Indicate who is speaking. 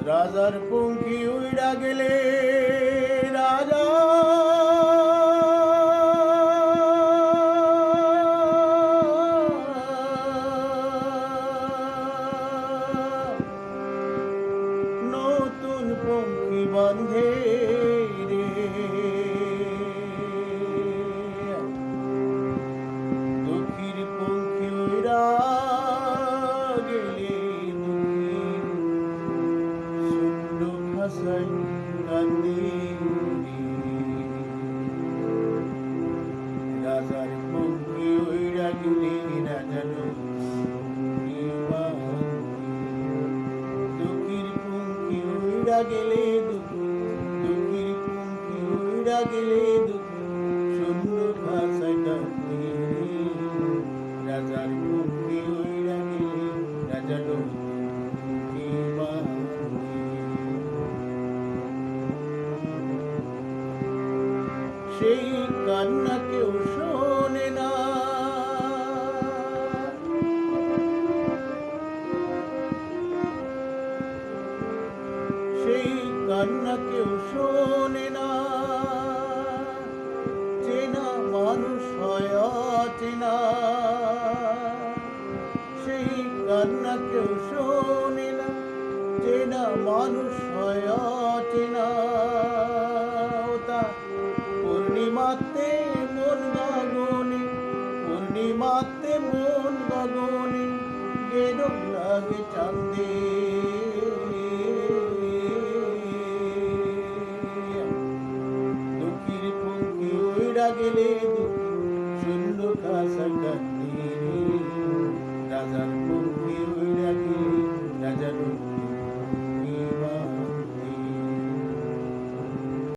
Speaker 1: রাজার পঙ্খী উইড়া গেলে রাজা নতুন পঙ্খী বাঁধে রে দুঃখীর পঙ্খী উইড়া গেলে ভাষায় কান্দি রাজার পঙ্খী উইড়া গেলে রাজার দুঃখীর পঙ্খী উইড়া গেলে দুঃখীর পঙ্খী উইড়া গেলে শূন্য ভাষায় কান্দি রাজার পঙ্খী উইড়া গেলে রাজার সেই কান্না কেউ শোনে না সেই কান্না কেউ শোনে না চেনা মানুষ হয় অচেনা সেই কান্না কেউ শোনে না চেনা মানুষ হয় অচেনা পূর্ণিমাতে